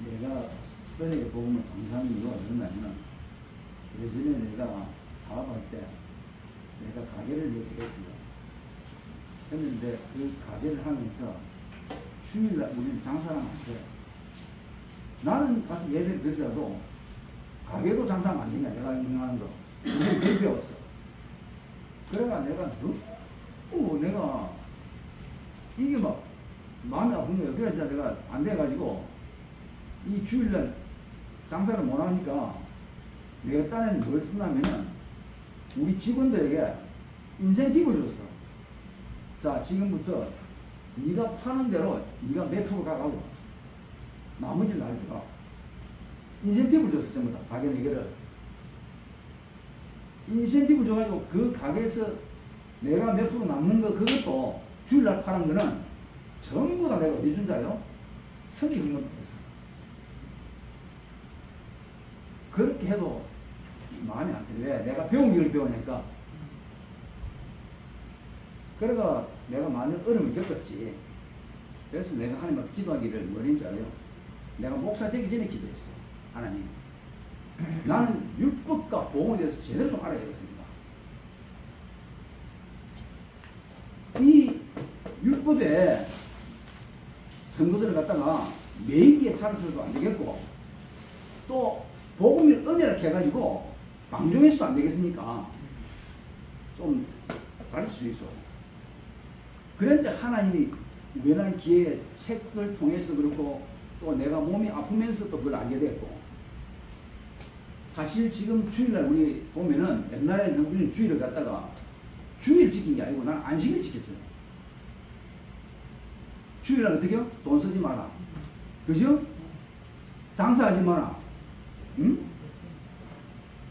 내가 저녁에 보면 정상 이유가 뭐냐면 예전에 내가 사업할 때 내가 가게를 얘기했어요. 그런데 그 가게를 하면서 주일날 우리는 장사를 하는데 나는 가서 예배를 드리더라도 가게도 장사가 안 되냐 내가 운영하는 거 우리는 그걸 배웠어. 그래가 내가 너무 내가 이게 막 마음이 아픈 거예요. 그래서 내가 안 돼가지고 이 주일날 장사를 못 하니까 내가 딴에는 뭘 쓴다면은 우리 직원들에게 인센티브를 줬어. 자, 지금부터 네가 파는 대로 네가 몇 프로 가가고 나머지를 날 줘라. 인센티브를 줬어. 전부 다 가게 4개를 인센티브 줘가지고 그 가게에서 내가 몇 프로 남는 거 그것도 주일날 파는 거는 전부 다 내가 어디 준 자요? 선이 흥분했어. 그렇게 해도 마음이 안 들려. 왜? 내가 배운 걸 배우니까. 그래가 내가 많은 어려움을 겪었지. 그래서 내가 하나님 앞에 기도하기를 뭐인 줄 알아요? 내가 목사 되기 전에 기도했어. 하나님, 나는 율법과 복음에 대해서 제대로 좀 알아야 되겠습니다. 이 율법에 성도들을 갖다가 매이기에 살아서도 안 되겠고 또 복음을 은혜를 해가지고 방종해서도 안 되겠으니까 좀 가르칠 수 있어. 그런데 하나님이 우연한 기회에 책을 통해서도 그렇고 또 내가 몸이 아프면서 또 그걸 알게 됐고 사실 지금 주일날 우리 보면은 옛날에는 우리는 주일을 갖다가 주일 지킨 게 아니고 난 안식을 지켰어요. 주일날 어떻게 해요? 돈 쓰지 마라. 그죠? 장사하지 마라. 응?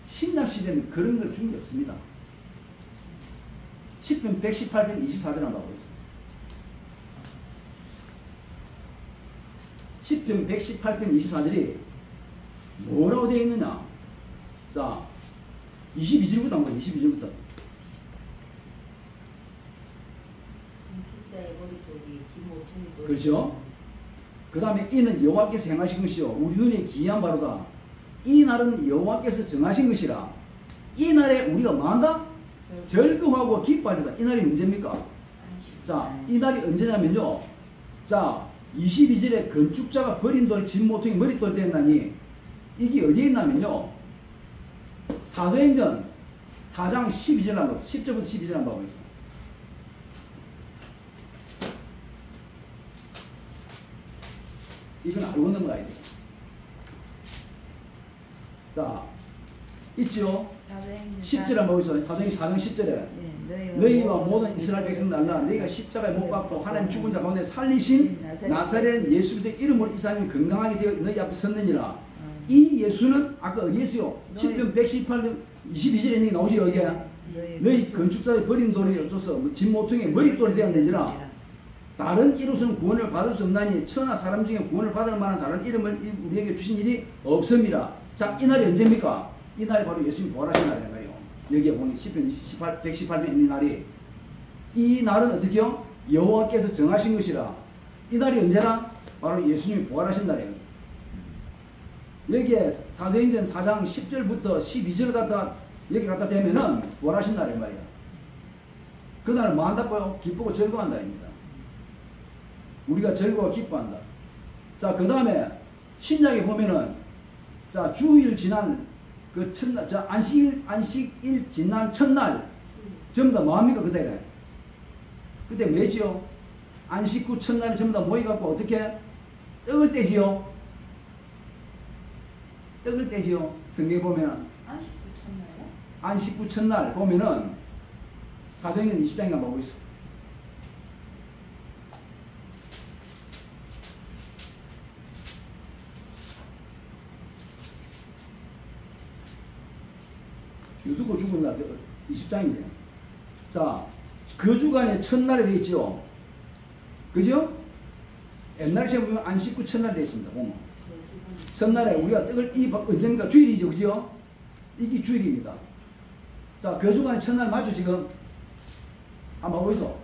신약 시대는 그런 걸 준 게 없습니다. 10편 118편 24절 한번 보세요. 10편 118편 24절이 뭐라고 되어 있느냐? 자, 22절부터 한번 22절부터. 그렇죠? 그 다음에 이는 여호와께서 행하신 것이요 우리 눈에 기이한 바로다. 이 날은 여호와께서 정하신 것이라. 이 날에 우리가 뭐한다? 즐거워하고 기뻐하리다. 이 날이 언제입니까? 자, 이 날이 언제냐면요. 자, 22절에 건축자가 버린 돌이 진 모퉁이 머릿돌 됐나니 이게 어디에 있냐면요. 사도행전 4장 12절 한번 10절부터 12절 한번 보겠습니다. 이건 알고 넘어가야 돼요. 자, 있죠? 10절 한번 보세요. 사도행전 4장 10절에 너희와 모든 이스라엘 백성들 알라. 너희가 십자가에 못 박고 하나님 죽은 자 가운데 살리신 나사렛 예수 그리스도의 이름으로 이 사람이 건강하게 되어 너희 앞에 섰느니라. 이 예수는 아까 어디 있어요? 10편 118편 22절에 나오지 여기에. 너희 건축자의 버린 돌이 없어서 진 모퉁이에 머릿돌이 되었는지라. 다른 이로서는 구원을 받을 수 없나니 천하 사람 중에 구원을 받을 만한 다른 이름을 우리에게 주신 일이 없습니다. 자, 이 날이 언제입니까? 이 날이 바로 예수님 부활하신 날이란 말이에요. 여기에 보니 10편 118편 있는 날이 이 날은 어떻게요? 여호와께서 정하신 것이라. 이 날이 언제나? 바로 예수님이 부활하신 날이에요. 여기에 사도행전 4장 10절부터 12절 갖다 여기 갖다 대면은 부활하신 날이란 말이에요. 그날 뭐 한다고요? 기쁘고 즐거워한다 입니다. 우리가 즐거워 기뻐한다. 자, 그 다음에 신약에 보면은 자, 주일 지난 그 첫날, 자, 안식일 지난 첫날 전부 다 뭐합니까? 그때 뭐지요? 안식 후 첫날 전부 다 모여갖고 어떻게? 떡을 떼지요? 떡을 떼지요? 성경에 보면은 안식 후 첫날 보면은 사도행전 20장인가 보고 있어. 유두고 죽은 날 20장인데요. 자, 그 주간에 첫날에 되어 있죠. 그죠? 옛날 시험 보면 안식 후 첫날 되어 있습니다. 보면. 첫날에 우리가 떡을 언제입니까? 주일이죠. 그죠? 이게 주일입니다. 자, 그 주간에 첫날 맞죠 지금? 한번 보이소.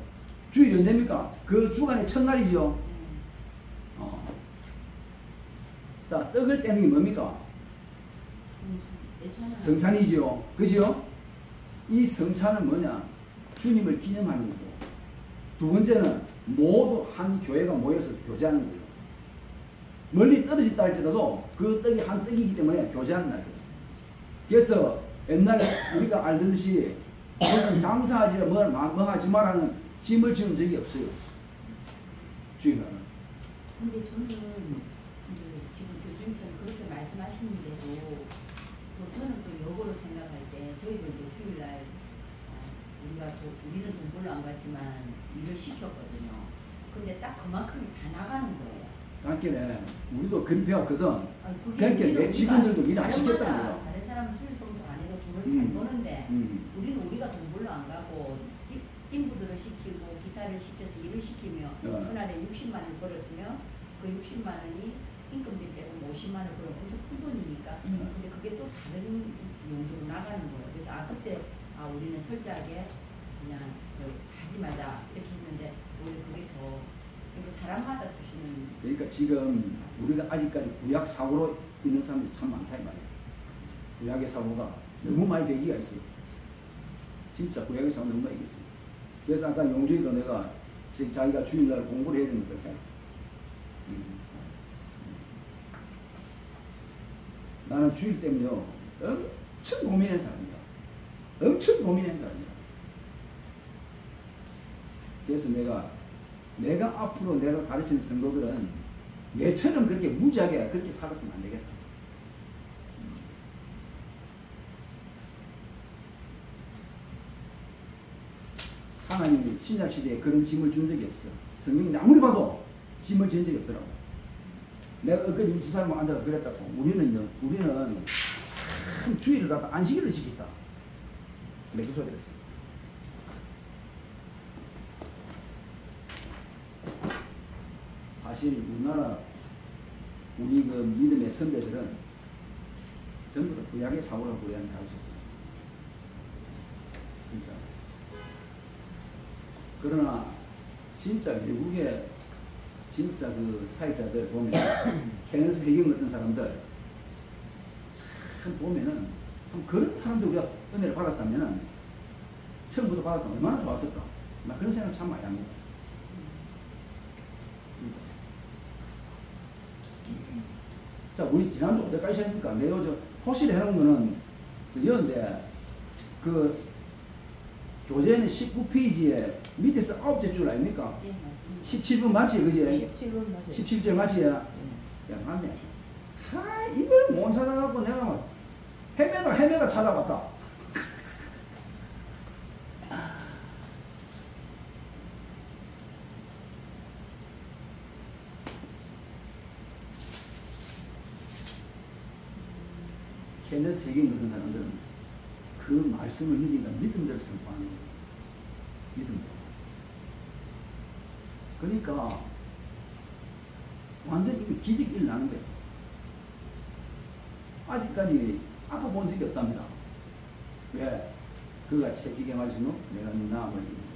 주일이 언제입니까? 그 주간의 첫날이죠. 자, 떡을 떼는 게 뭡니까? 성찬이지요. 그죠? 이 성찬은 뭐냐? 주님을 기념하는 거고. 두 번째는 모두 한 교회가 모여서 교제하는 거예요. 멀리 떨어졌다 할지라도 그 떡이 한 떡이기 때문에 교제하는 날이에요. 그래서 옛날에 우리가 알듯이 무슨 장사하지 뭐 하지 마라는 짐을 지은 적이 없어요. 주인은. 근데 저는 지금 교수님처럼 그렇게 말씀하시는데도 저는 또 역으로 생각할 때 저희들도 주일날 우리는 돈 벌러 안 가지만 일을 시켰거든요. 근데 딱 그만큼이 다 나가는 거예요. 그러니까 우리도 그리 배웠거든. 그러니까 내 직원들도 일 안 시켰다는 거야. 다른 사람은 주일 성수 안 해도 돈을 잘 버는데 우리는 우리가 돈 벌러 안 가고 인부들을 시키고 기사를 시켜서 일을 시키며 그날에 60만 원을 벌었으면 그 60만 원이 임금비 때문에 50만 원 그럼 엄청 큰 돈이니까 근데 그게 또 다른 용도로 나가는 거예요. 그래서 그때 우리는 철저하게 그냥 하지 마자 이렇게 했는데 오히려 그게 더 그러니까 사람마다 주시는. 그러니까 지금 우리가 아직까지 구약 사고로 있는 사람들이 참 많다 이 말이에요. 구약의 사고가 너무 많이 배기가 있어요. 진짜 구약의 사고 너무 많이 있어요. 그래서 아까 용주이도 내가 지금 자기가 주일날 공부를 해야 되는 걸 해. 나는 주일 때문에요 엄청 고민한 사람이야. 엄청 고민한 사람이야. 그래서 내가 앞으로 내가 가르치는 성도들은 내처럼 그렇게 무지하게 그렇게 살았으면 안 되겠다. 하나님이 신약시대에 그런 짐을 준 적이 없어요. 성경이 아무리 봐도 짐을 준 적이 없더라고. 내가 엊그제 집사람하고 앉아서 그랬다고. 우리는 참 주일을 갖다 안식일을 지켰다. 내가 그 소리 했어. 사실 우리나라 우리 그 믿음의 선배들은 전부 다 구약의 사고라고 구약을 가르쳤어요. 진짜. 그러나 진짜 외국의 진짜 그 사역자들 보면 케네스 해경 같은 사람들 참 보면은 참 그런 사람들 우리가 은혜를 받았다면은 처음부터 받았다면 얼마나 좋았을까. 나 그런 생각 참 많이 합니다. 자, 우리 지난주 어디까지 했습니까? 내가 저 호실 해놓은 거는 이런데 그 교재는 19페이지에 밑에서 9째 줄 아닙니까? 예, 맞습니다. 17분 맞지, 그지? 네, 17분 맞아요. 17절 맞지? 야, 맞네. 이걸 못 찾아갖고 내가 막 헤매다 찾아봤다. 케네스 해경 같은 사람들은 그 말씀을 믿으니까 믿음대로 선포하는 거예요. 믿음대로. 그러니까 완전 이거 기적이 일어나는 거예요. 아직까지 아파본 적이 없답니다. 왜? 그가 채찍에 맞으신 후 내가 나음을 이깁니다.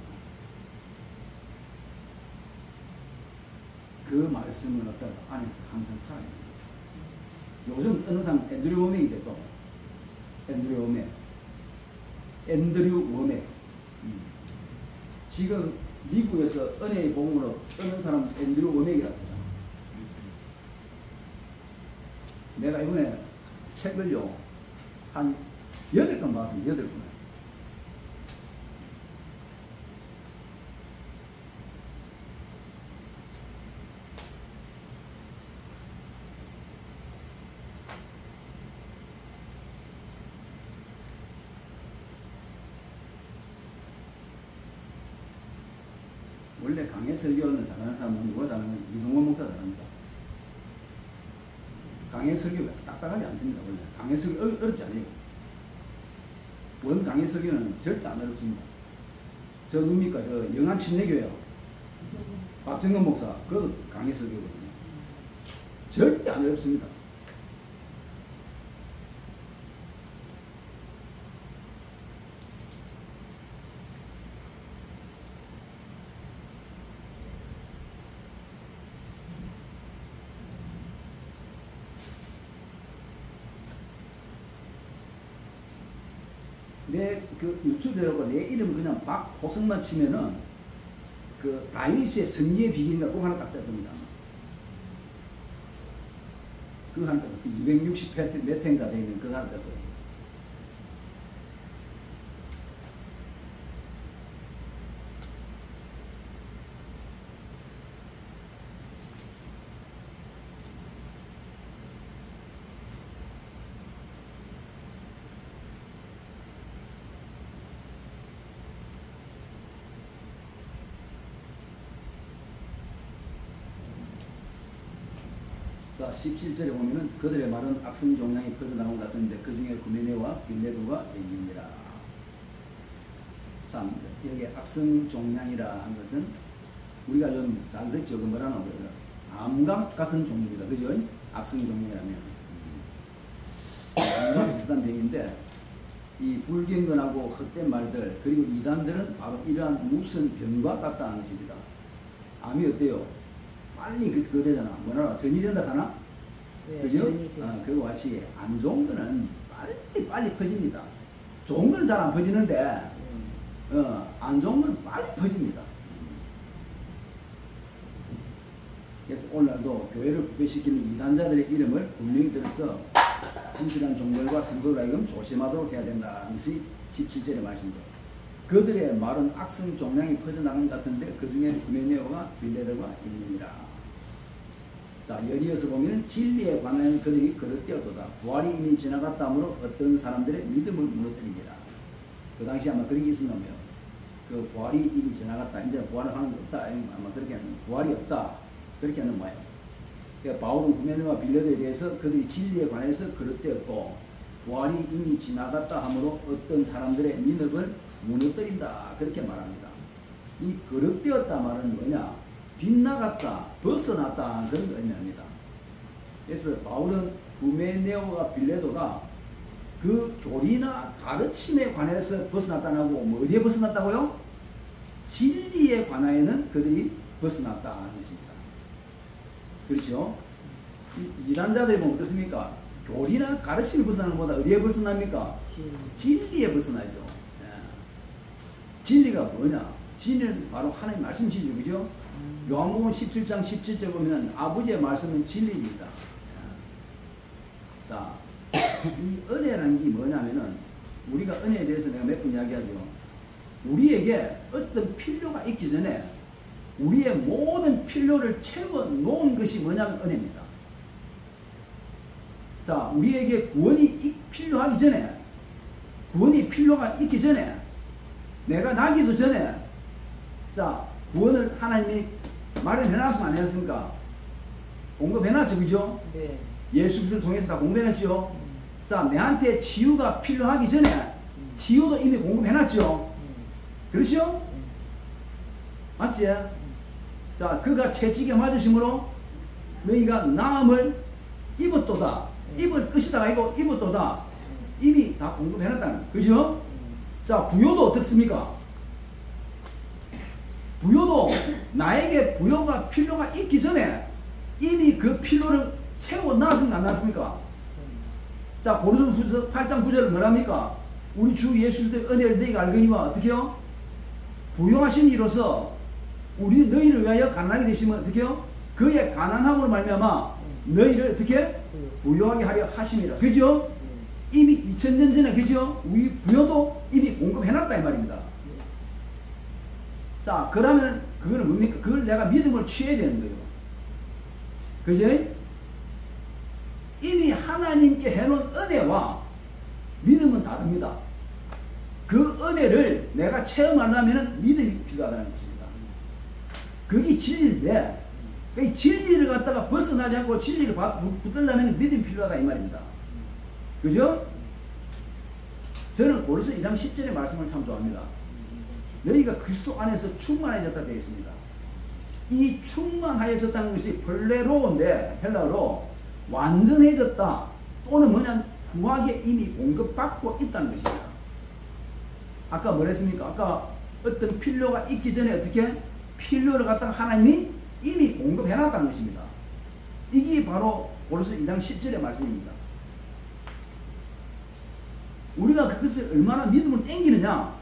그 말씀을 어떤 안에서 항상 살아야 됩니다. 요즘 뜨는 사람 앤드류 워맥이래 또. 앤드류 워맥. 지금 미국에서 은혜의 복음으로 뜨는 사람 앤드류 워맥이랍니다. 내가 이번에 책을요 한 8권 봤습니다. 8권. 원래 강해 설교는 잘하는 사람은 누가 잘하는 이동원 목사 잘합니다. 강해 설교가 딱딱하지 않습니다. 원래 강해 설교 어렵지 않아요. 원 강해 설교는 절대 안 어렵습니다. 저 누굽니까? 저 영안 침례교회요. 박정근 목사 그것도 강해 설교거든요. 절대 안 어렵습니다. 내 그 유튜브에다가 내 이름 그냥 박호성만 치면은 그 다윗의 승리의 비결인가 그거 하나 딱 뜰겁니다. 그거 하나 딱 260 몇 회인가 되면 그거 하나 딱 거예요. 자, 17절에 보면은 그들의 말은 악성 종양이 퍼져나온 것 같은데 그 중에 구메네와 빌레도가 있느니라. 자, 여기 악성 종양이라 한 것은 우리가 좀 잘 듣죠. 그 뭐라나 그래요. 암감 같은 종류입니다. 그죠? 악성 종양이라면. 암과 비슷한 병인데 이 불경건하고 헛된 말들 그리고 이단들은 바로 이러한 무슨 병과 같다는 것입니다. 암이 어때요? 빨리 그거 되잖아. 뭐라 전이 된다 하나? 네, 그죠? 그거 같이 안 좋은 거는 빨리 퍼집니다. 좋은 건 잘 안 퍼지는데 안 좋은 건 빨리 퍼집니다. 그래서 오늘도 교회를 부패시키는 이단자들의 이름을 분명히 들어서 진실한 종들과 성도를 하여금 조심하도록 해야 된다는 것이 17절의 말씀입니다. 그들의 말은 악성 종양이 퍼져나간 것 같은데 그 중에 구메네오와 빌레도가 있느니라. 자, 여기에서 보면 진리에 관한 그들이 그릇되었도다. 부활이 이미 지나갔다 하므로 어떤 사람들의 믿음을 무너뜨립니다. 그 당시 아마 그런 게 있었나 봐요. 그 부활이 이미 지나갔다. 이제 부활을 하는 게 없다. 아마 그렇게 하는 부활이 없다. 그렇게 하는 모양. 그러니까 바울은 구메네와 빌레도에 대해서 그들이 진리에 관해서 그릇되었고 부활이 이미 지나갔다 하므로 어떤 사람들의 믿음을 무너뜨린다. 그렇게 말합니다. 이 그릇되었다 말은 뭐냐? 빗나갔다, 벗어났다 그런 걸 의미합니다. 그래서 바울은 구메네오와 빌레도가 그 교리나 가르침에 관해서 벗어났다는 하고 뭐 어디에 벗어났다고요? 진리에 관하여는 그들이 벗어났다는 것입니다. 그렇죠? 이단자들이 보면 어떻습니까? 교리나 가르침에 벗어나는 것보다 어디에 벗어납니까? 진리에 벗어나죠. 예. 진리가 뭐냐? 진리는 바로 하나님 말씀이죠. 그죠? 요한복음 17장 17절 보면 아버지의 말씀은 진리입니다. 자, 이 은혜라는 게 뭐냐면은 우리가 은혜에 대해서 내가 몇 번 이야기하죠. 우리에게 어떤 필요가 있기 전에 우리의 모든 필요를 채워 놓은 것이 뭐냐면 은혜입니다. 자, 우리에게 구원이 필요하기 전에 구원이 필요가 있기 전에 내가 나기도 전에 자, 구원을 하나님이 마련해놨으면 안 했습니까? 공급해놨죠, 그죠? 네. 예수 그리스도를 통해서 다 공급해놨죠. 자, 내한테 치유가 필요하기 전에 치유도 이미 공급해놨죠. 그렇죠? 맞지? 자, 그가 채찍에 맞으심으로 너희가 나음을 입었도다. 입을 것이다 아니고 입었도다. 이미 다 공급해놨다는 거예요. 그죠? 자, 부요도 어떻습니까? 부요도 나에게 부요가 필요가 있기 전에 이미 그 필요를 채워놨습니까? 안 놨습니까? 자, 고린도후서 8장 9절을 뭐랍니까? 우리 주 예수 그리스도의 은혜를 너희가 알거니와 어떻게요? 부요하신 이로서 우리 너희를 위하여 가난하게 되시면 어떻게요? 그의 가난함으로 말미암아 너희를 어떻게? 부요하게 하려 하심이라. 그죠? 이미 2000년 전에 그죠? 우리 부요도 이미 공급해놨다 이 말입니다. 자, 그러면 그거는 뭡니까? 그걸 내가 믿음을 취해야 되는 거예요. 그죠? 이미 하나님께 해놓은 은혜와 믿음은 다릅니다. 그 은혜를 내가 체험하려면 믿음이 필요하다는 것입니다. 그게 진리인데 그 진리를 갖다가 벗어나지 않고 진리를 붙들려면 믿음이 필요하다 이 말입니다. 그죠? 저는 고린도서 2장 10절의 말씀을 참 좋아합니다. 너희가 그리스도 안에서 충만해졌다 되어 있습니다. 이 충만하여졌다는 것이 펠레로인데 헬라어로 완전해졌다 또는 뭐냐면 후하게 이미 공급받고 있다는 것입니다. 아까 뭐랬습니까? 아까 어떤 필요가 있기 전에 어떻게 필요를 갖다가 하나님이 이미 공급해놨다는 것입니다. 이게 바로 고린도서 2장 10절의 말씀입니다. 우리가 그것을 얼마나 믿음으로 땡기느냐.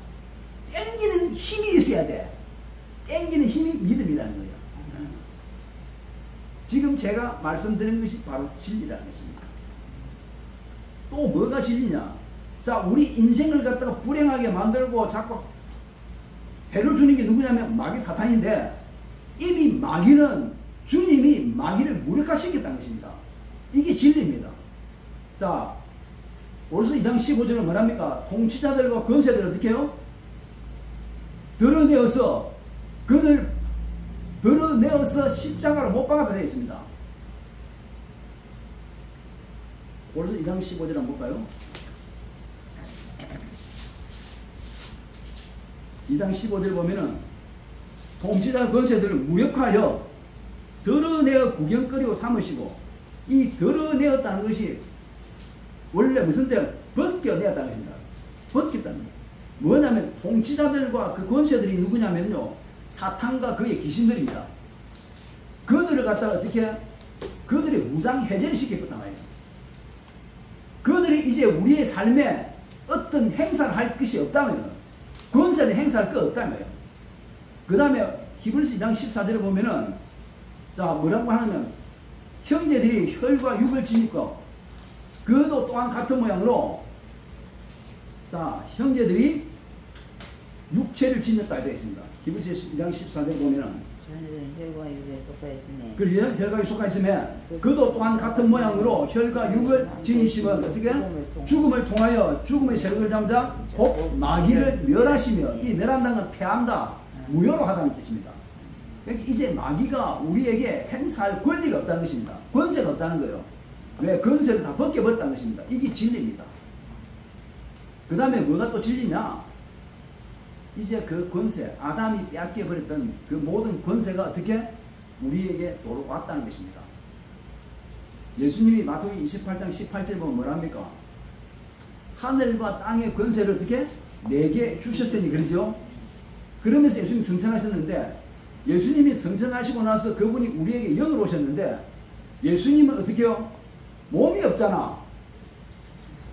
땡기는 힘이 있어야 돼. 땡기는 힘이 믿음이라는 거예요. 지금 제가 말씀드린 것이 바로 진리라는 것입니다. 또 뭐가 진리냐? 자, 우리 인생을 갖다가 불행하게 만들고 자꾸 해를 주는 게 누구냐면 마귀 사탄인데, 이미 마귀는 주님이 마귀를 무력화시켰다는 것입니다. 이게 진리입니다. 자, 오르서 2장 15절은 뭐랍니까? 통치자들과 권세들을 어떻게 해요? 드러내어서 그들 드러내어서 십자가로 못 박아다 되어 있습니다. 오르서 2장 15절 한번 볼까요? 2장 15절 보면은 통치자 권세들을 무력화하여 드러내어 구경거리로 삼으시고, 이 드러내었다는 것이 원래 무슨 뜻이에요? 벗겨내었다는 것입니다. 벗겼다는 거예요. 뭐냐면 통치자들과 그 권세들이 누구냐면요, 사탄과 그의 귀신들입니다. 그들을 갖다가 어떻게 그들의 무장 해제를 시켰단 말이에요. 그들이 이제 우리의 삶에 어떤 행사를 할 것이 없다는 거예요. 권세를 행사할 것 없다는 거예요. 그 다음에 히브리서 2장 14절에 보면은, 자, 뭐라고 하냐면 형제들이 혈과 육을 지니까 그도 또한 같은 모양으로, 자, 형제들이 육체를 지녔다 되어 있습니다. 히브리서 2장 14절에 보면은 혈과 육에 속하 있으며, 그러죠? 혈과 육 속하 있으며 그도 또한 같은 모양으로 혈과 육을 지니시면 어떻게? 죽음을 통하여 죽음의 세력을 잠자 곧 마귀를 멸하시며, 이 멸한다는 건 패한다, 무효로 하다는 뜻입니다. 그러니까 이제 마귀가 우리에게 행사할 권리가 없다는 것입니다. 권세가 없다는 거예요. 왜? 권세를 다 벗겨버렸다는 것입니다. 이게 진리입니다. 그 다음에 뭐가 또 진리냐? 이제 그 권세, 아담이 빼앗겨버렸던 그 모든 권세가 어떻게 우리에게 돌아왔다는 것입니다. 예수님이 마태복음 28장 18절 보면 뭐랍니까? 하늘과 땅의 권세를 어떻게? 내게 주셨으니, 그러죠? 그러면서 예수님이 성천하셨는데, 예수님이 성천하시고 나서 그분이 우리에게 영으로 오셨는데, 예수님은 어떻게 해요? 몸이 없잖아.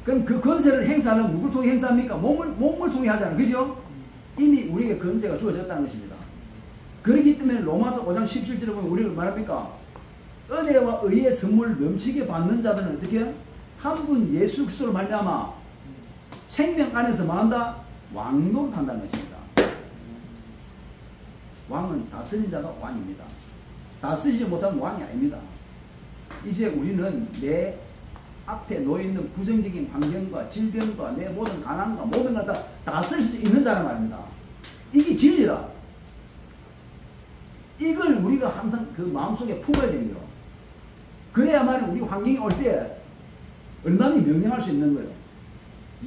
그럼 그 권세를 행사하는 누굴 통해 행사합니까? 몸을 통해 하잖아. 그죠? 이미 우리에게 권세가 주어졌다는 것입니다. 그렇기 때문에 로마서 5장 17절에 보면 우리가 말합니까? 은혜와 의의 선물 넘치게 받는 자들은 어떻게? 한 분 예수 그리스도로 말미암아 생명 안에서 뭐한다? 왕노릇 한다는 것입니다. 왕은 다스린 자가 왕입니다. 다스리지 못하면 왕이 아닙니다. 이제 우리는 내 앞에 놓여있는 부정적인 환경과 질병과 내 모든 가난과 모든 걸 다 다스릴 수 있는 자란 말입니다. 이게 진리라. 이걸 우리가 항상 그 마음속에 품어야 되는 거예요. 그래야만 우리 환경이 올 때 얼마나 명령할 수 있는 거예요.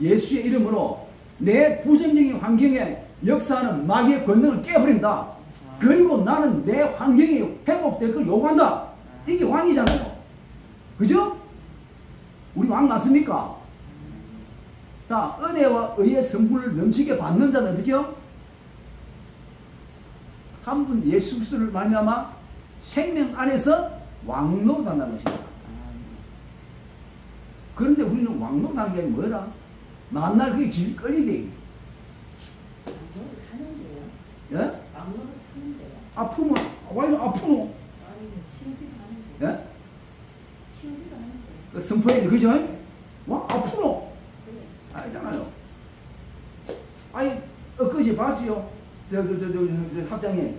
예수의 이름으로 내 부정적인 환경에 역사하는 마귀의 권능을 깨버린다. 그리고 나는 내 환경이 회복될 걸 요구한다. 이게 왕이잖아요. 그죠? 우리 왕 맞습니까? 자, 은혜와 의의 선물을 넘치게 받는 자는 어떻게요? 한 분 예수 그리스도를 말미암아 생명 안에서 왕노릇 한다는 것입니다. 그런데 우리는 왕노릇 하는 게 아니라 뭐라? 만날 그게 질 끌리대. 왕노릇 하는데요. 예? 왕노릇 하는데요. 아프면 와 이거 아프노? 아니, 치우기도 하는데. 예? 치우기도 하는데. 그 선포해, 그죠? 와 아프노? 그래. 알잖아요. 아니 엊그제 봤지요? 저 학장님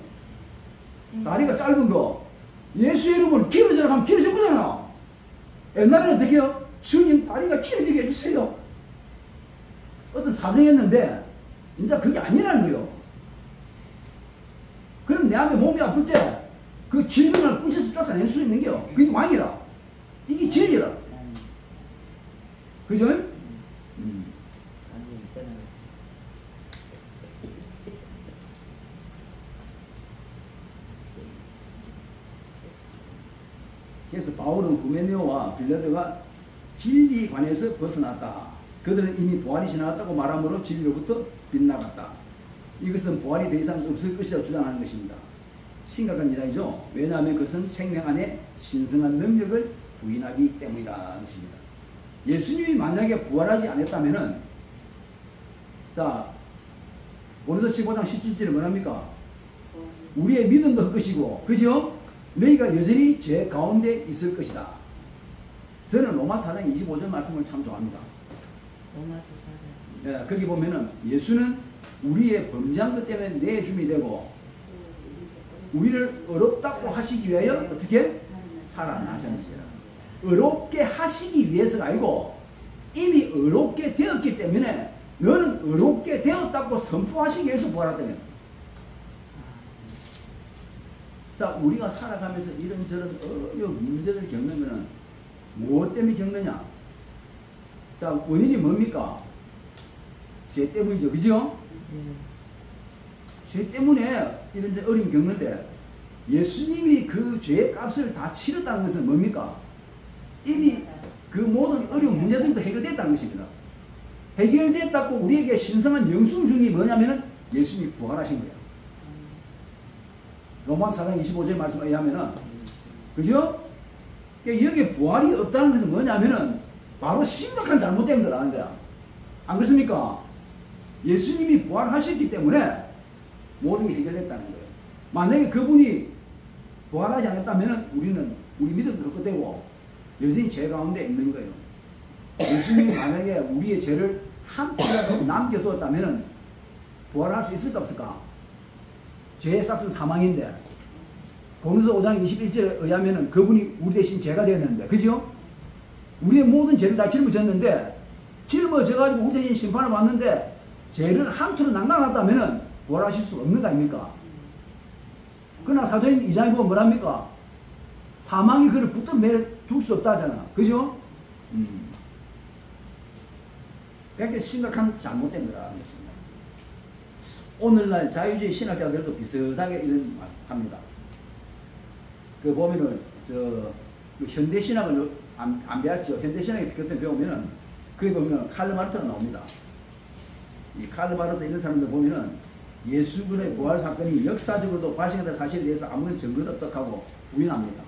다리가 짧은 거 예수의 이름으로 길어져라 하면 길어져 보잖아. 옛날에는 어떻게 해요? 주님 다리가 길어지게 해주세요. 어떤 사정이었는데 이제 그게 아니라는 거예요. 그럼 내 앞에 몸이 아플 때 그 질병을 꿈쳐서 쫓아낼 수 있는 게요. 그게 왕이라. 이게 진리라. 그죠? 그래서 바울은 후메네오와 빌라도가 진리에 관해서 벗어났다. 그들은 이미 부활이 지나갔다고 말함으로 진리로부터 빗나갔다. 이것은 부활이 더 이상 없을 것이라고 주장하는 것입니다. 심각한 이야기죠. 왜냐하면 그것은 생명 안에 신성한 능력을 부인하기 때문이라는 것입니다. 예수님이 만약에 부활하지 않았다면 자, 고린도서 15장 17절에 뭐랍니까? 우리의 믿음도 헛것이고, 그죠? 너희가 여전히 죄 가운데 있을 것이다. 저는 로마 4장 25절 말씀을 참 좋아합니다. 로마서 4장. 예, 거기 보면은 예수는 우리의 범죄한 것 때문에 내줌이 되고, 우리를 어렵다고 하시기 위하여 어떻게? 살아나셨느니라. 어렵게 하시기 위해서가 아니고 이미 어렵게 되었기 때문에 너는 어렵게 되었다고 선포하시기 위해서 부활하더니. 자, 우리가 살아가면서 이런저런 어려운 문제를 겪으면 무엇 때문에 겪느냐? 자, 원인이 뭡니까? 죄 때문이죠. 그죠? 죄 때문에 이런 어려움을 겪는데 예수님이 그 죄의 값을 다 치렀다는 것은 뭡니까? 이미 그 모든 어려운 문제들도 해결됐다는 것입니다. 해결됐다고 우리에게 신성한 영수증이 뭐냐면은 예수님이 부활하신 거예요. 로마서 4장 25절 말씀에 의하면은, 그죠? 여기에 부활이 없다는 것은 뭐냐면은 바로 심각한 잘못된 거라는 거야. 안 그렇습니까? 예수님이 부활하셨기 때문에 모든 게 해결됐다는 거예요. 만약에 그분이 부활하지 않았다면 우리 믿음도 헛되고 여전히 죄 가운데 있는 거예요. 예수님이 만약에 우리의 죄를 한 푼이라도 남겨두었다면 부활할 수 있을까 없을까? 죄의 삭은 사망인데 고린도서 5장 21절에 의하면 그분이 우리 대신 죄가 되었는데, 그죠? 우리의 모든 죄를 다 짊어졌는데 짊어져가지고 우리 대신 심판을 받는데 죄를 한 푼을 남겨놨다면 부활하실 수 없는 거 아닙니까? 그러나 사도행 2장에 보면 뭐랍니까? 사망이 그를 붙들어 매둘 수 없다 하잖아. 그죠? 그러니까 심각한 잘못된 거라는 것입니다. 오늘날 자유주의 신학자들도 비슷하게 이런 말 합니다. 그 보면은 현대 신학을 안 배웠죠. 현대 신학에 그때 배우면은 거기 보면 칼르 마르트가 나옵니다. 이 칼르 마르트 이런 사람들 보면은 예수군의 부활 사건이 역사적으로도 발생했다는 사실에 대해서 아무런 증거도 없다고 부인합니다.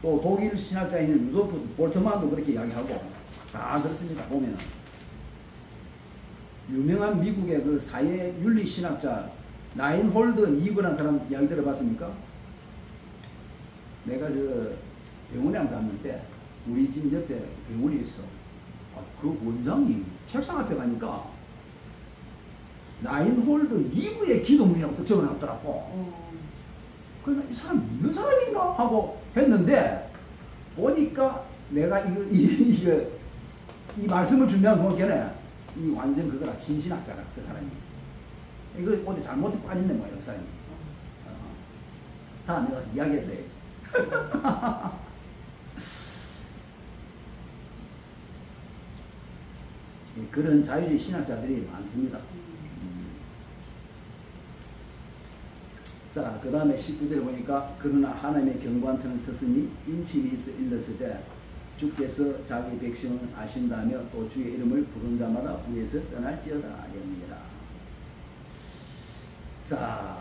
또 독일 신학자인 루돌프 볼트만도 그렇게 이야기하고 다 그렇습니다. 보면은 유명한 미국의 그 사회 윤리 신학자 라인홀드 니그라는 사람 이야기 들어봤습니까? 내가 병원에 한 갔는데 우리 집 옆에 병원이 있어. 그 원장이 책상 앞에 가니까 라인홀드 니브의 기도문이라고 또 적어놨더라고. 그래서 이 사람 믿는 사람인가 하고 했는데 보니까 내가 이 말씀을 준비한 보니까 이 완전 그거라 신신학자라 그 사람이. 이거 어디 잘못에 빠졌네 뭐야 그 사람이. 다 내가 가서 이야기해줘야지. 그런 자유주의 신학자들이 많습니다. 자, 그 다음에 19절 보니까 그러나 하나님의 경고한 터는 섰으니 인침이 있어 일렀으되 주께서 자기 백성을 아신다며 또 주의 이름을 부른 자마다 위에서 떠날지어다 하였느니라. 자,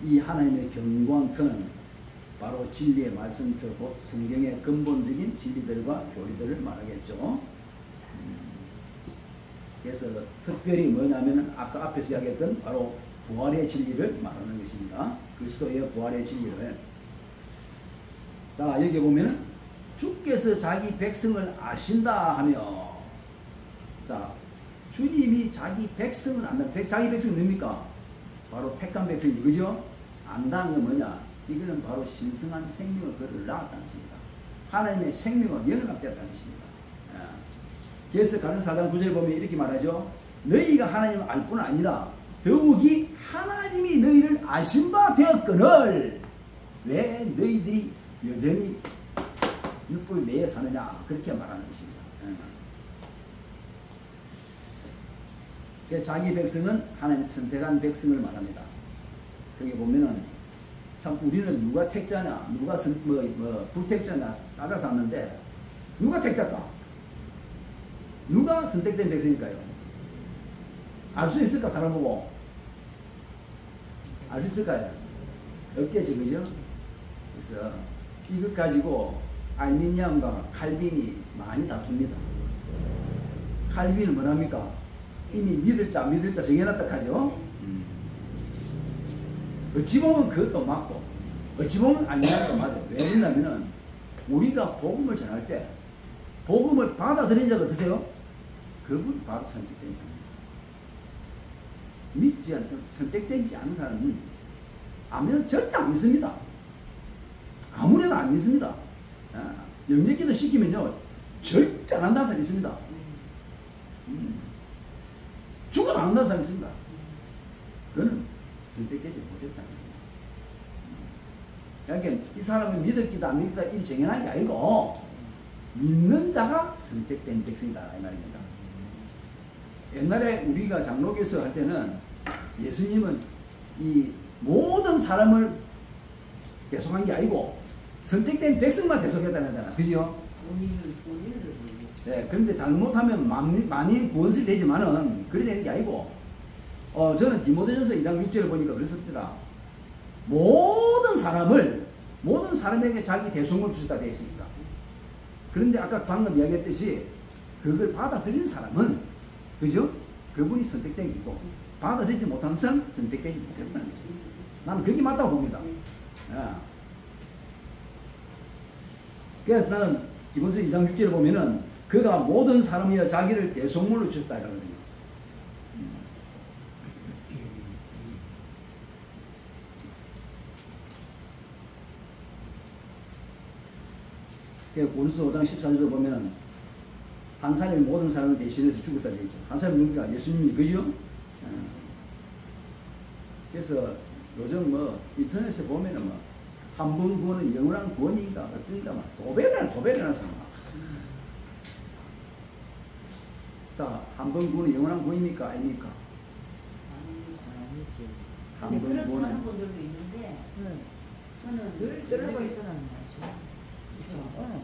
이 하나님의 경고한 터는 바로 진리의 말씀터 곧 성경의 근본적인 진리들과 교리들을 말하겠죠. 그래서 특별히 뭐냐면 아까 앞에서 이야기했던 바로 부활의 진리를 말하는 것입니다. 그리스도의 부활의 진리를. 자, 여기 보면 주께서 자기 백성을 아신다 하며, 자, 주님이 자기 백성을 안다. 자기 백성은 뭡니까? 바로 택한 백성이지, 그죠? 안다는 건 뭐냐? 이거는 바로 신성한 생명을 그를 낳았다는 것입니다. 하나님의 생명은 영납되었다는 것입니다. 그래서 가르사 4장 9절에 보면 이렇게 말하죠. 너희가 하나님을 알 뿐 아니라 더욱이 하나님이 너희를 아신 바 되었거늘 왜 너희들이 여전히 율법 내에 사느냐, 그렇게 말하는 것입니다. 그래서 자기 백성은 하나님 선택한 백성을 말합니다. 거기 보면은 참 우리는 누가 택자냐, 누가 불택자냐 따라서 왔는데 누가 택자까? 누가 선택된 백성일까요? 알 수 있을까? 사람 보고 알 수 있을까요? 없겠죠, 그죠? 그래서 이것 가지고 알미니안과 칼빈이 많이 다툽니다. 칼빈은 뭐랍니까? 이미 믿을 자 정해놨다 하죠. 어찌 보면 그것도 맞고 어찌 보면 아니라는 것도 맞아요. 왜 그러냐면은 우리가 복음을 전할 때 복음을 받아들인 자가 어떠세요? 그분이 바로 선택된 자입니다. 믿지 않는 선택되지 않은 사람은 아무래도 절대 안 믿습니다. 아무래도 안 믿습니다. 영역기도 시키면요 절대 안 한다는 사람이 있습니다. 죽어도 안 한다는 사람이 있습니다. 그거는 선택되지 못했다는 거예요. 그러니까 이 사람은 믿을 기다 안 믿을 기다 이 정해놓은 게 아니고 믿는 자가 선택된 백성이다 이 말입니다. 옛날에 우리가 장로교에서 할 때는 예수님은 이 모든 사람을 대속한 게 아니고 선택된 백성만 대속했다는 거잖아. 그죠? 본인을 네, 그런데 잘못하면 많이 구원설이 되지만은 그래 되는 게 아니고 저는 디모데전서 2장 6절을 보니까 그랬습니다. 모든 사람에게 자기 대속을 주셨다 되어 있습니다. 그런데 아까 방금 이야기했듯이 그걸 받아들인 사람은 그죠? 그분이 선택된 기고 받아들이지 못하는 사람 선택되지 못했다는 거죠. 나는 그게 맞다고 봅니다. 그래서 나는 디모데전서 2장 6절을 보면은 그가 모든 사람이여 자기를 대속물로 주셨다 이러거든요. 고린도서 5장 14절을 보면은 한 사람이 모든 사람을 대신해서 죽었다 되어 있죠. 한 사람이 누구가? 예수님이 그죠? 그래서 요즘 뭐 인터넷에 보면은 뭐 한 번 구원은 영원한 구원인가 어떤가 막 도배를 해놨어. 자, 한 번 구원은 영원한 구원입니까? 아닙니까? 아니지. 한 근데 번 그렇게 하는 구원은 분들도 있는데 저는 늘 떨어버린 사람이 많죠. 그렇죠.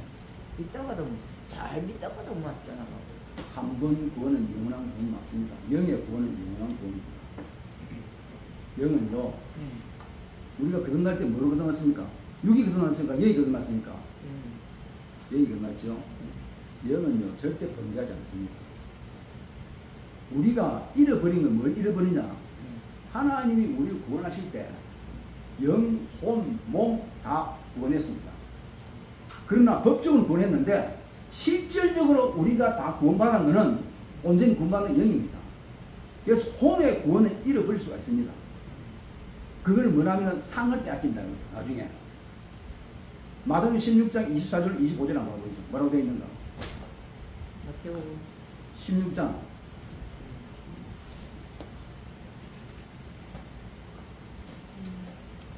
믿다가도 잘 믿다가도 못 떠나가고. 한 번 구원은 영원한 구원 맞습니다. 영의 구원은 영원한 구원입니다. 영은요, 우리가 거듭날 때 뭐로 거듭났습니까? 육이 거듭났습니까? 영이 거듭났습니까? 영이 거듭났죠. 영은요, 절대 범죄하지 않습니다. 우리가 잃어버린 건 뭘 잃어버리냐? 하나님이 우리를 구원하실 때 영, 혼, 몸 다 구원했습니다. 그러나 법적으로 구원했는데 실질적으로 우리가 다 구원받은 것은 온전히 구원받은 영입니다. 그래서 혼의 구원을 잃어버릴 수가 있습니다. 그걸 뭐냐면 상을 빼앗긴다는 거예요. 나중에 마태복음 16장 24절 25절 한번 보시죠. 뭐라고 되어 있는가? 마태복음 16장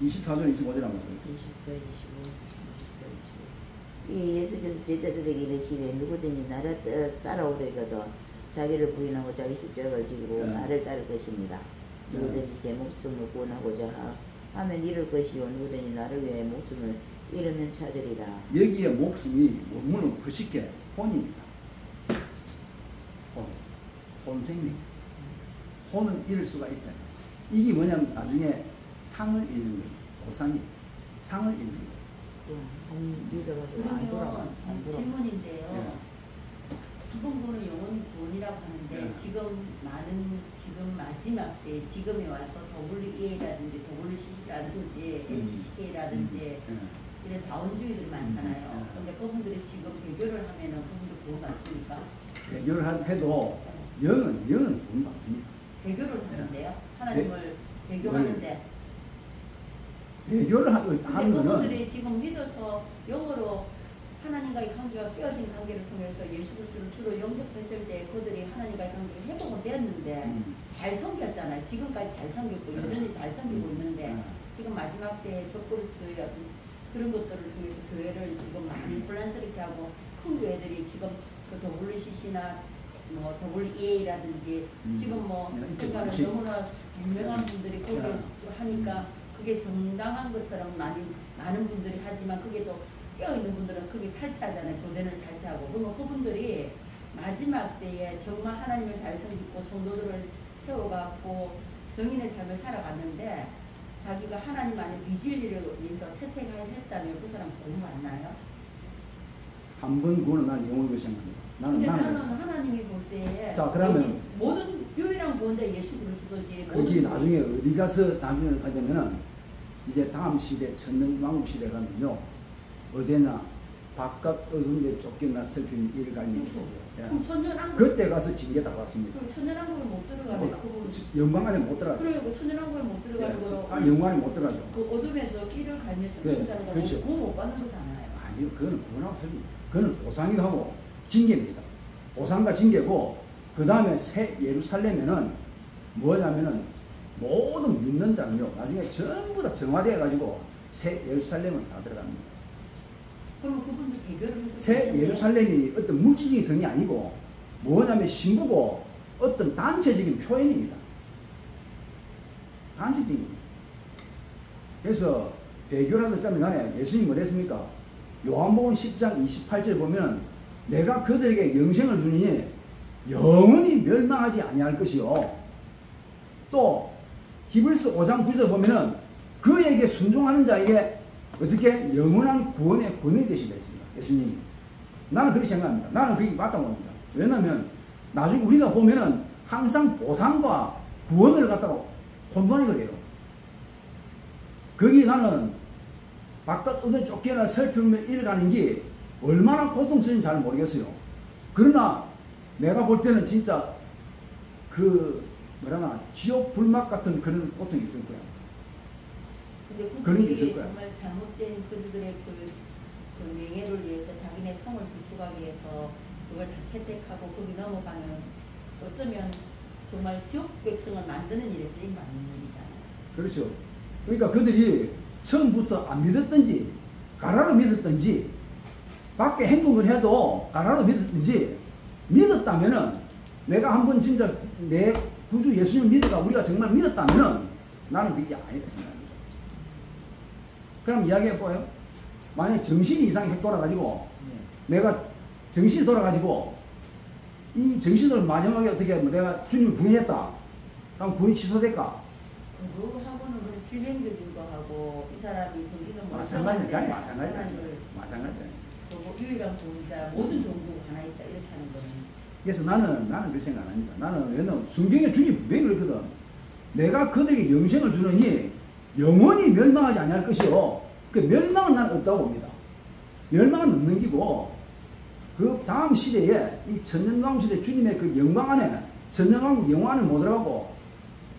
24절 25절 한번 보시죠. 24, 25, 24, 25. 이 예수께서 제자들에게 이르시되 누구든지 나를 따라오려거든 자기를 부인하고 자기 십자가를 지고 나를 따를 것입니다. 누구든지 제 목숨을 구원하고자 하면 잃을 것이요 누구든지 나를 위해 목숨을 잃으면 찾으리라. 여기에 목숨이 원문은 퍼쉽게 혼입니다. 혼 생명. 혼은 잃을 수가 있잖아요. 이게 뭐냐면 나중에 상을 잃는 거예요. 보상이 상을 잃는 거예요. 믿어가지고 안 돌아가. 그러면 질문인데요. 네. 한 번 구원은 영원히 구원이라고 하는데 네. 지금 마지막 때 지금에 와서 WEA라든지 WCC라든지 LCCK라든지 이런 다원주의들이 많잖아요. 그런데 그분들이 지금 배교를 하면은 그분들 구원 받습니까? 배교를 해도 영은 구원 받습니다. 배교를 하는데요. 하나님을 배교하는데. 배교를 하는 근데 거는 그분들이 지금 믿어서 영으로 하나님과의 관계가 깨어진 관계를 통해서 예수 그리스도를 주로 영접했을 때 그들이 하나님과의 관계가 회복은 되었는데 잘 섬겼잖아요. 지금까지 잘 섬겼고 여전히 잘 섬기고 있는데 지금 마지막 때 적그리스도의 어떤 그런 것들을 통해서 교회를 지금 많이 혼란스럽게 하고 큰 교회들이 지금 그 WCC나 뭐 WEA라든지 지금 뭐 그러니까 너무나 유명한 분들이 거기에 하니까 그게 정당한 것처럼 많은 분들이 하지만 그게 또 깨어있는 분들은 그게 탈퇴하잖아요. 교대를 탈퇴하고. 그러면 그분들이 마지막 때에 정말 하나님을 잘 섬기고 성도들을 세워갖고 정인의 삶을 살아갔는데 자기가 하나님 안에 비진리를 위해서 채택을 했다면 그 사람 구원 받나요? 한 번 구원은 날 영원히 생각합니다. 근데 나는 하나님이 볼 때 자, 그러면 모든 유일한 구원자 예수 그리스도지. 그게 나중에 어디 가서 나중에 가되면은 이제 다음 시대 천년왕국 시대 가면요 어디나 바깥 어둠에 쫓겨나 슬픈 일을 갈일이 있어요. 그럼 천년왕국 그때 가서 징계 당했습니다. 그럼 천년왕국을 못 들어가는 그분. 영광 안에 못 들어가죠. 그리고 천년왕국을 못 들어가는 거로. 영광 안에 못 들어가죠. 그 어둠에서 일을 갈면서 그렇죠. 구원 못 받는 거잖아요. 아니요, 그거는 구원하고 틀립니다. 그거는 보상이 하고 징계입니다. 보상과 징계고 그 다음에 새 예루살렘에는 뭐냐면은 모든 믿는 자는요 나중에 전부 다 정화되어 가지고 새 예루살렘은 다 들어갑니다. 그럼 그분도 배교를 새 예루살렘이 어떤 물질적인 성이 아니고 뭐냐면 신부고 어떤 단체적인 표현입니다. 단체적인. 그래서 배교라는 점에 간에 예수님이 뭐랬습니까? 요한복음 10장 28절 보면 내가 그들에게 영생을 주니 영원히 멸망하지 아니할 것이요. 또 히브리서 5장 9절 보면은 그에게 순종하는 자에게 어떻게 영원한 구원의 권능이 되시다 했습니다. 예수님이. 나는 그렇게 생각합니다. 나는 그게 맞다고 봅니다. 왜냐하면 나중에 우리가 보면은 항상 보상과 구원을 갖다가 혼돈이 그래요. 거기 나는 바깥 어디 쫓겨나 슬픔에 일가는 게 얼마나 고통스러운지 잘 모르겠어요. 그러나 내가 볼 때는 진짜 그 뭐라나 지옥 불막 같은 그런 고통이 있을 거야. 근데 그런 게 그들이 있을 거야. 정말 잘못된 그들의 그 명예를 위해서 자기네 성을 구축하기 위해서 그걸 다 채택하고 거기 넘어가는 어쩌면 정말 지옥 백성을 만드는 일에 쓰임 받는 일이잖아요. 그렇죠. 그러니까 그들이 처음부터 안 믿었든지 가라로 믿었든지 밖에 행동을 해도 가라로 믿었든지 믿었다면은 내가 한번 진짜 내 구주 예수님을 믿어가 우리가 정말 믿었다면은 나는 그게 아니다 생각합니다. 그럼 이야기해봐요. 만약에 정신이 이상이 돌아가지고 내가 정신이 돌아가지고 이 정신을 마지막에 어떻게 하면 내가 주님을 부인했다. 그럼 부인 취소될까? 그거하고는 그런 질병적인 거하고 이 사람이 정신을 마찬가지야. 마찬가지야. 뭐 유일한 구원자 모든 종교가 하나 있다 이렇게 하는 거는. 그래서 나는 그렇게 생각 안 합니다. 나는 왜냐면 성경에 주님 분명히 그랬거든. 내가 그들에게 영생을 주느니 영원히 멸망하지 아니할 것이요. 그 멸망은 나는 없다고 봅니다. 멸망은 없는 기고 그 다음 시대에 이 천년왕국 시대 주님의 그 영광 안에 천년왕국 영광 안에 못 들어가고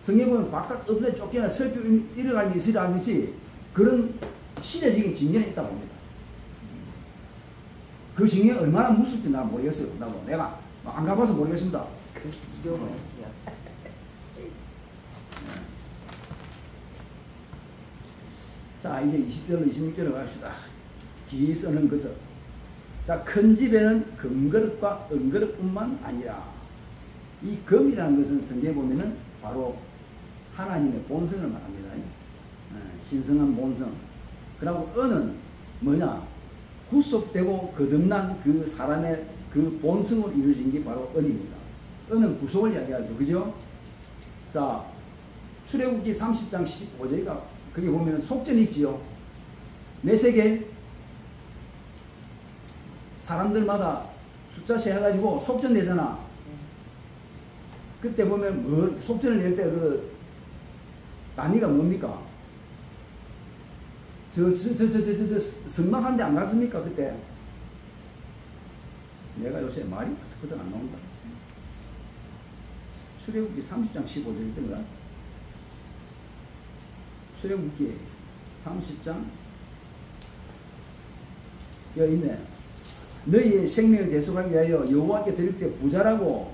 성경에 보면 바깥 엎드려 쫓겨나 슬픔 일어갈 일이 있으라 하듯이 그런 시대적인 징계는 있다고 봅니다. 그 징계 얼마나 무섭지 나는 모르겠어요. 내가 안 가봐서 모르겠습니다. 그게 지겨워요. 자, 이제 20절로 26절로 갑시다. 기 쓰는 것은. 자, 큰 집에는 금그릇과 은그릇뿐만 아니라 이 금이라는 것은 성경에 보면은 바로 하나님의 본성을 말합니다. 신성한 본성. 그리고 은은 뭐냐? 구속되고 거듭난 그 사람의 그 본성으로 이루어진 게 바로 은입니다. 은은 구속을 이야기하죠. 그죠? 자, 출애굽기 30장 15절이가 거기 보면 속전이 있지요. 메세겔 사람들마다 숫자 세해가지고 속전 내잖아. 그때 보면 속전을 낼 때 그 단위가 뭡니까? 저 성막한데 안 갔습니까 그때? 내가 요새 말이 그때 안 나온다. 출애굽기 30장 15절 있던가? 출애굽기 30장 여기 있네. 너희의 생명을 대속하기 위하여 여호와께 드릴 때 부자라고.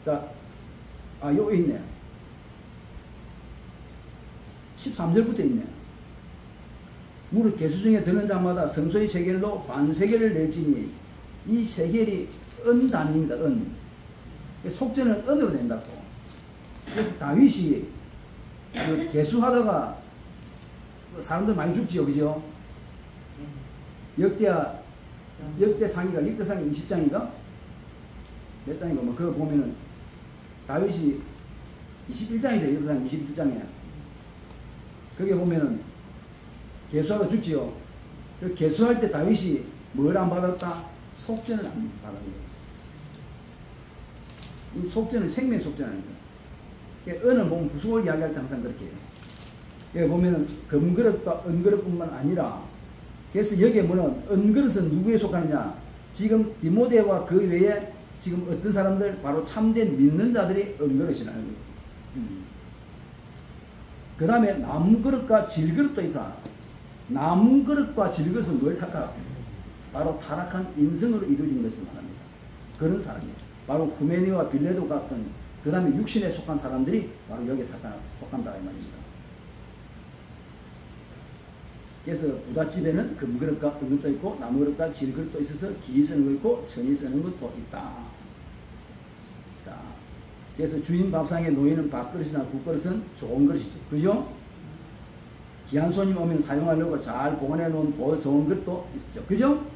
자, 여기 있네. 13절부터 있네. 무릇 계수 중에 드는 자마다 성소의 세겔로 반세겔을 낼지니 이 세겔이 은 단위입니다. 은. 속전은 은으로 낸다고. 그래서 다윗이 그 계수하다가 사람들 많이 죽지요. 그죠? 역대상이가 20장인가? 몇 장인가? 뭐 그거 보면은 다윗이 21장이죠. 역대상 21장에. 거기에 보면은 계수하다 죽지요. 그 계수할 때 다윗이 뭘 안 받았다? 속전을 안 받았다. 이 속전은 생명의 속전입니다. 은을 보면 부속을 이야기할 때 항상 그렇게 해요. 여기 보면은 금그릇과 은그릇뿐만 아니라, 그래서 여기에 보면 은그릇은 누구에 속하느냐? 지금 디모데와 그 외에 지금 어떤 사람들, 바로 참된 믿는 자들이 은그릇이라는 거예요. 그 다음에 나무그릇과 질그릇도 있다. 나무그릇과 질그릇은 뭘 탓할까? 바로 타락한 인성으로 이루어진 것을 말합니다. 그런 사람이에요. 바로 후메니와 빌레도 같은, 그 다음에 육신에 속한 사람들이 바로 여기에 속한다 이 말입니다. 그래서 부잣집에는 금그릇과 은그릇도 있고 나무그릇과 질그릇도 있어서 기이 쓰는 거 있고 천이 쓰는 것도 있다. 자, 그래서 주인 밥상에 놓이는 밥그릇이나 국그릇은 좋은 것이죠. 그죠? 귀한 손님 오면 사용하려고 잘 보관해 놓은 좋은 것도 있죠. 그죠?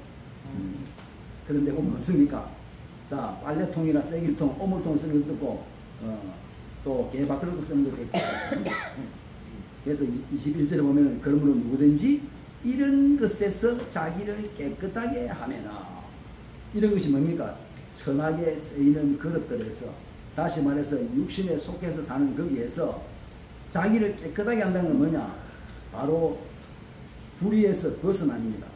그런데 보면 없습니까? 자, 빨래통이나 쐐기통, 오물통을 쓰는 것도 있고, 또 개밥그릇도 쓰는 것도 있고. 그래서 21절에 보면 그러므로 누구든지 이런 것에서 자기를 깨끗하게 하매나, 이런 것이 뭡니까? 천하게 쓰이는 그릇들에서, 다시 말해서 육신에 속해서 사는 거기에서 자기를 깨끗하게 한다는 건 뭐냐? 바로 불의에서 벗어납니다.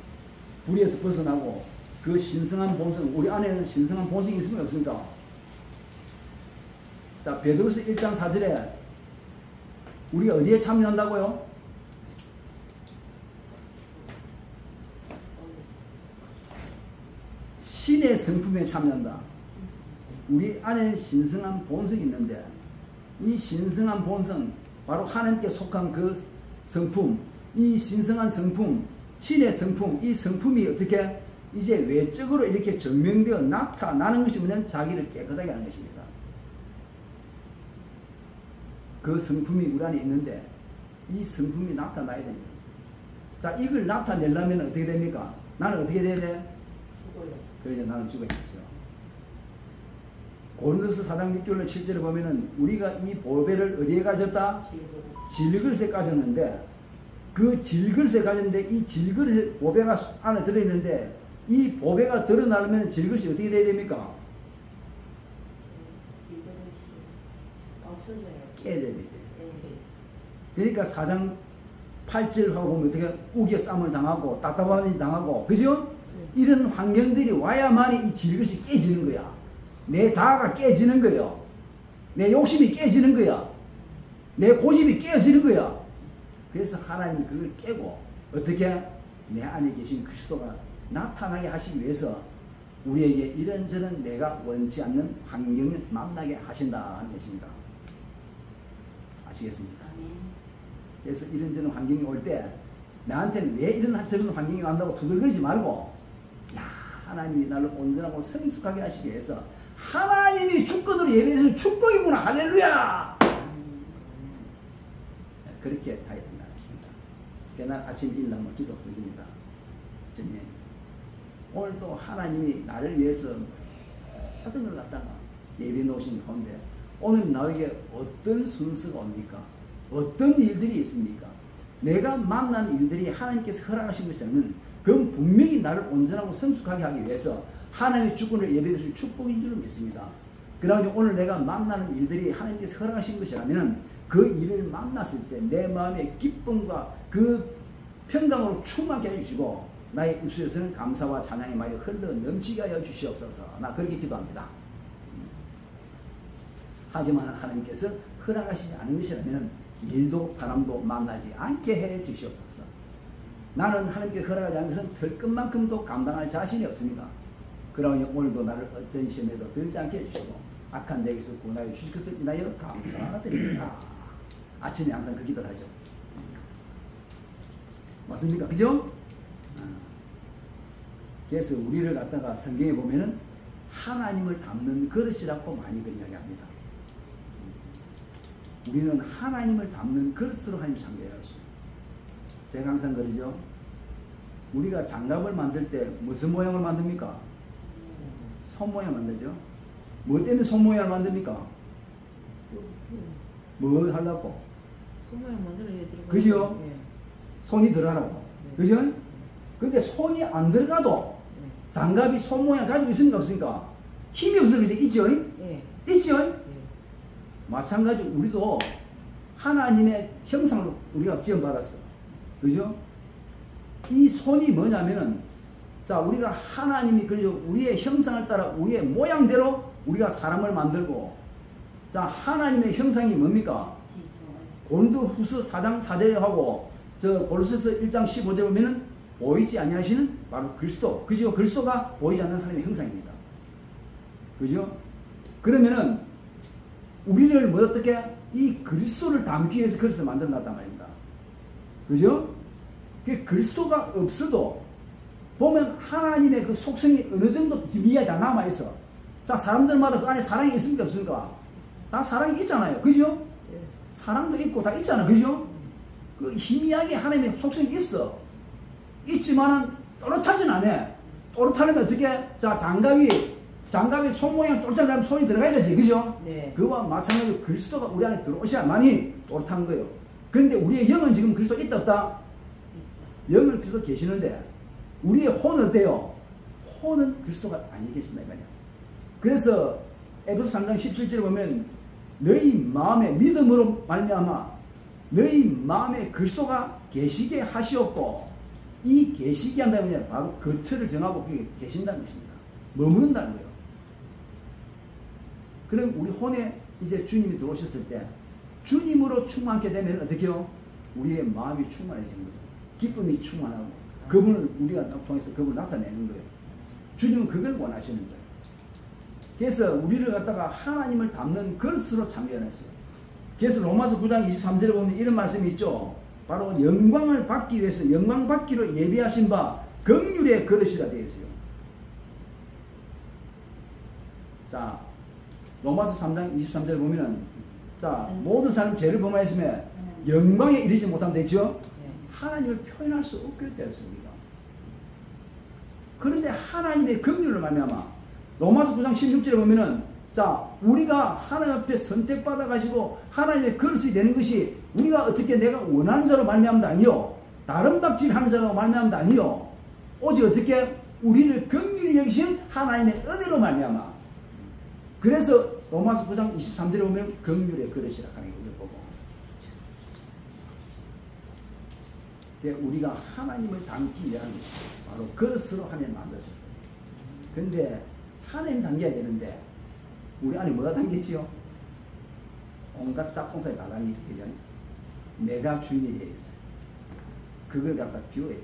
불의에서 벗어나고 그 신성한 본성, 우리 안에는 신성한 본성이 있습니까? 없습니까? 자, 베드로서 1장 4절에 우리가 어디에 참여한다고요? 신의 성품에 참여한다. 우리 안에는 신성한 본성이 있는데, 이 신성한 본성, 바로 하나님께 속한 그 성품, 이 신성한 성품, 신의 성품, 이 성품이 어떻게 이제 외적으로 이렇게 증명되어 나타나는 것이 뭐냐면 자기를 깨끗하게 하는 것입니다. 그 성품이 우리 안에 있는데 이 성품이 나타나야 됩니다. 자, 이걸 나타내려면 어떻게 됩니까? 나는 어떻게 돼야 돼? 죽어요. 그러죠. 나는 죽어야죠. 고린도서 4장 6절로 7절에 보면은 우리가 이 보배를 어디에 가졌다? 질그릇에 가졌는데, 그 질그릇에 가졌는데 이 질그릇에 보배가 안에 들어있는데, 이 보배가 드러나려면 질그릇이 어떻게 돼야 됩니까? 깨져야 되지. 그러니까 4장 8절하고 보면 어떻게 우기에 쌈을 당하고 답답한 일이 당하고, 그죠? 이런 환경들이 와야만이 이 질그릇이 깨지는 거야. 내 자아가 깨지는 거예요. 내 욕심이 깨지는 거야. 내 고집이 깨어지는 거야. 그래서 하나님이 그걸 깨고 어떻게 내 안에 계신 그리스도가 나타나게 하시기 위해서 우리에게 이런저런 내가 원치 않는 환경을 만나게 하신다 하는 것입니다. 아시겠습니까? 그래서 이런저런 환경이 올 때 나한테는 왜 이런 저런 환경이 온다고 두들거리지 말고, 야, 하나님이 나를 온전하고 성숙하게 하시기 위해서 하나님이 주권으로 예배해주는 축복이구나, 할렐루야! 그렇게 가야 된다는 것입니다. 그날 아침 일어나면 기도 드립니다. 주님, 오늘도 하나님이 나를 위해서 모든 걸 갖다가 예배 놓으신 가운데 오늘 나에게 어떤 순서가 옵니까? 어떤 일들이 있습니까? 내가 만난 일들이 하나님께서 허락하신 것이 아니면 그건 분명히 나를 온전하고 성숙하게 하기 위해서 하나님의 주권을 예배해주실 축복인 줄 믿습니다. 그래가지고 오늘 내가 만나는 일들이 하나님께서 허락하신 것이라면 그 일을 만났을 때 내 마음의 기쁨과 그 평강으로 충만케 해주시고 나의 입술에서는 감사와 찬양의 말이 흘러 넘치게 하여 주시옵소서. 나 그렇게 기도합니다. 하지만 하나님께서 허락하시지 않은 것이라면 일도 사람도 만나지 않게 해 주시옵소서. 나는 하나님께 허락하지 않은 것은 들 것만큼도 감당할 자신이 없습니다. 그러니 오늘도 나를 어떤 시험에도 들지 않게 해주시고 악한 자에게서 구원하여 주실 것을 인하여 감사드립니다. 아침에 항상 그 기도를 하죠. 맞습니까? 그죠? 그래서 우리를 갖다가 성경에 보면은 하나님을 담는 그릇이라고 많이 이야기합니다. 우리는 하나님을 담는 그릇으로 하나님 창조해야 하십니다. 제가 항상 그러죠. 우리가 장갑을 만들 때 무슨 모양을 만듭니까? 손 모양 만들죠. 뭐 때문에 손 모양을 만듭니까? 뭐 하려고? 손 모양 만들어야 들어가. 그죠? 예. 손이 들어가라고. 그죠? 근데 손이 안 들어가도 장갑이 손 모양 가지고 있습니까? 없습니까? 힘이 없어서 그지? 있죠? 예. 있죠? 예. 마찬가지로 우리도 하나님의 형상으로 우리가 지원받았어. 그죠? 이 손이 뭐냐면은, 자, 우리가 하나님이 그죠? 우리의 형상을 따라 우리의 모양대로 우리가 사람을 만들고, 자, 하나님의 형상이 뭡니까? 고린도후서 4장 4절에 하고, 저 골로새서 1장 15절에 보면은 보이지 아니하시는 바로 그리스도. 그죠? 그리스도가 보이지 않는 하나님의 형상입니다. 그죠? 그러면은 우리를 뭐 어떻게 이 그리스도를 담기 위해서 그리스도를 만들어놨단 말입니다. 그죠? 그 그리스도가 없어도 보면 하나님의 그 속성이 어느 정도 미약이 다 남아있어. 자, 사람들마다 그 안에 사랑이 있습니까? 없습니까? 다 사랑이 있잖아요. 그죠? 사랑도 있고 다 있잖아. 그죠? 그 희미하게 하나님의 속성이 있어. 있지만은 또렷하진 않아. 또렷하려면 어떻게? 자, 장갑이 손 모양 또렷하면 손이 들어가야 되지. 그죠? 네. 그와 마찬가지로 그리스도가 우리 안에 들어오셔야만이 또렷한 거예요. 그런데 우리의 영은 지금 그리스도 있다 없다? 영은 그리스도 계시는데 우리의 혼은 어때요? 혼은 그리스도가 아니 계신다 이 말이야. 그래서 에베소 3장 17절에 보면 너희 마음에 믿음으로 말미암아 너희 마음에 그리스도가 계시게 하시었고, 이 계시게 한다는 게 바로 그 틀을 정하고 거기에 계신다는 것입니다. 머무른다는 거예요. 그럼 우리 혼에 이제 주님이 들어오셨을 때 주님으로 충만하게 되면 어떻게 해요? 우리의 마음이 충만해지는 거예요. 기쁨이 충만하고 그분을 우리가 통해서 그분을 나타내는 거예요. 주님은 그걸 원하시는 거예요. 그래서 우리를 갖다가 하나님을 담는 그릇으로 참여했어요. 그래서 로마서 9장 23절에 보면 이런 말씀이 있죠. 바로 영광을 받기 위해서 영광 받기로 예비하신 바 긍휼의 그릇이라 되어 있어요. 자, 로마서 3장 23절에 보면은, 자, 모든 사람 죄를 범하였으며 영광에 이르지 못하면 되죠. 하나님을 표현할 수 없게 되었어요. 우리가. 그런데 하나님의 긍휼을 말미암아 로마서 9장 16절에 보면은, 자, 우리가 하나님 앞에 선택받아 가지고 하나님의 그릇이 되는 것이 우리가 어떻게 내가 원하는 자로 말미암도 아니요, 다른 박질하는 자로 말미암도 아니요, 오직 어떻게 우리를 긍휼히 여기신 하나님의 은혜로 말미암아. 그래서 로마서 9장 23절에 보면 긍휼의 그릇이라 하는 걸 보고, 우리가 하나님을 담기 위한 바로 그릇으로 하나님 만드셨어요. 근데 하나님 담겨야 되는데 우리 안에 뭐가 담겼지요? 온갖 짝꿍살이 다 담겼지. 그죠? 내가 주인이 되어 있어요. 그걸 갖다 비워야 돼요.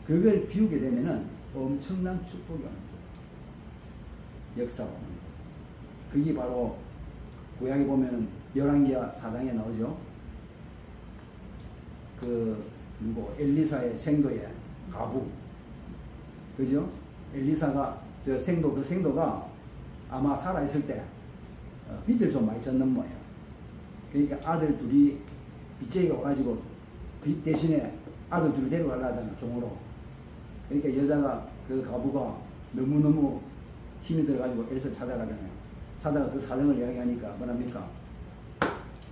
그걸 비우게 되면은 엄청난 축복이 오는 거예요. 역사가 오는 거예요. 그게 바로 구약에 보면은 열왕기하 4장에 나오죠. 엘리사의 생도의 가부. 그죠? 엘리사가 저 생도가 아마 살아있을 때 빚을 좀 많이 졌는 모양. 그러니까 아들 둘이 빚쟁이가 와가지고 빚 대신에 아들 둘이 데려가려 하잖아, 종으로. 그러니까 여자가 그 가부가 너무너무 힘이 들어가지고 엘리사 찾아가잖아요. 찾아가 그 사정을 이야기하니까 뭐랍니까?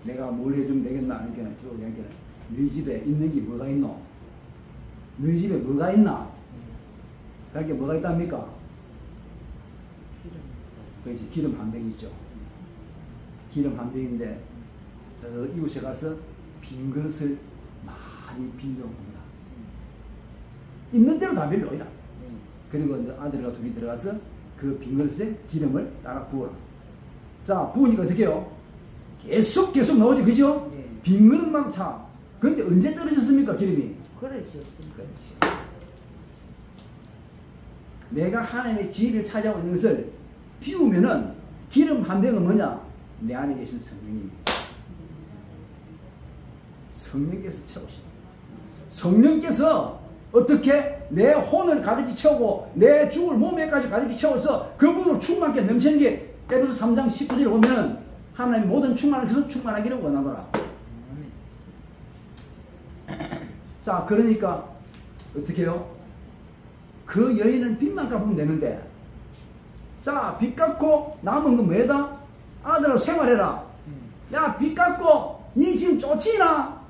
내가 뭘 해주면 되겠나? 그러니까 쭉 이야기하는, 너희 집에 있는 게 뭐가 있노? 너희 집에 뭐가 있나? 그렇게 뭐가 있답니까? 그렇지, 기름 한 병 있죠. 기름 한 병인데 저 이웃에 가서 빈 그릇을 많이 빌려옵니다. 있는 대로 다 빌려오이라. 그리고 아들과 둘이 들어가서 그 빈 그릇에 기름을 따라 부어라. 자, 부으니까 어떻게 해요? 계속 나오죠. 그죠? 네. 빈 그릇만 차. 그런데 언제 떨어졌습니까, 기름이? 그렇죠. 그렇지. 내가 하나님의 지혜를 찾아오고 있는 것을 비우면은 기름 한 병은 뭐냐? 내 안에 계신 성령입니다. 성령께서 채우시다. 성령께서 어떻게 내 혼을 가득히 채우고 내 죽을 몸에까지 가득히 채워서 그분으로 충만하게 넘치는 게 에베소 3장 19절에 보면 하나님 모든 충만한 것을 충만하기를 원하노라. 자, 그러니까 어떻게 해요? 그 여인은 빚만 갚으면 되는데, 자, 빚 갚고 남은 건 뭐다? 아들하고 생활해라. 야, 빚 갚고 니 지금 쫓이나?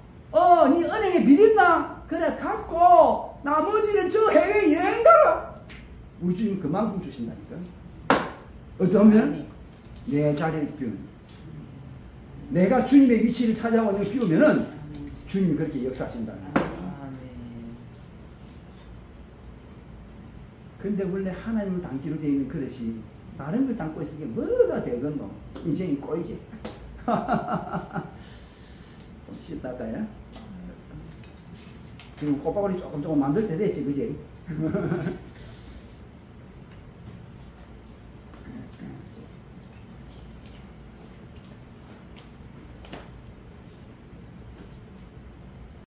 니 은행에 빚 있나? 그래, 갚고 나머지는 저 해외 여행 가라. 우리 주님 그만큼 주신다니까. 어떠하면 내 자리를 비우는. 내가 주님의 위치를 찾아오는 비우면은 주님이 그렇게 역사하신다는 거예요. 근데 원래 하나님을 담기로 되어 있는 그릇이 다른 걸 담고 있으니까 뭐가 되건 뭐 인생이 꼬이지. 좀 쉬었다 할까요? 지금 꽃바구니 조금 만들 때 됐지, 그지?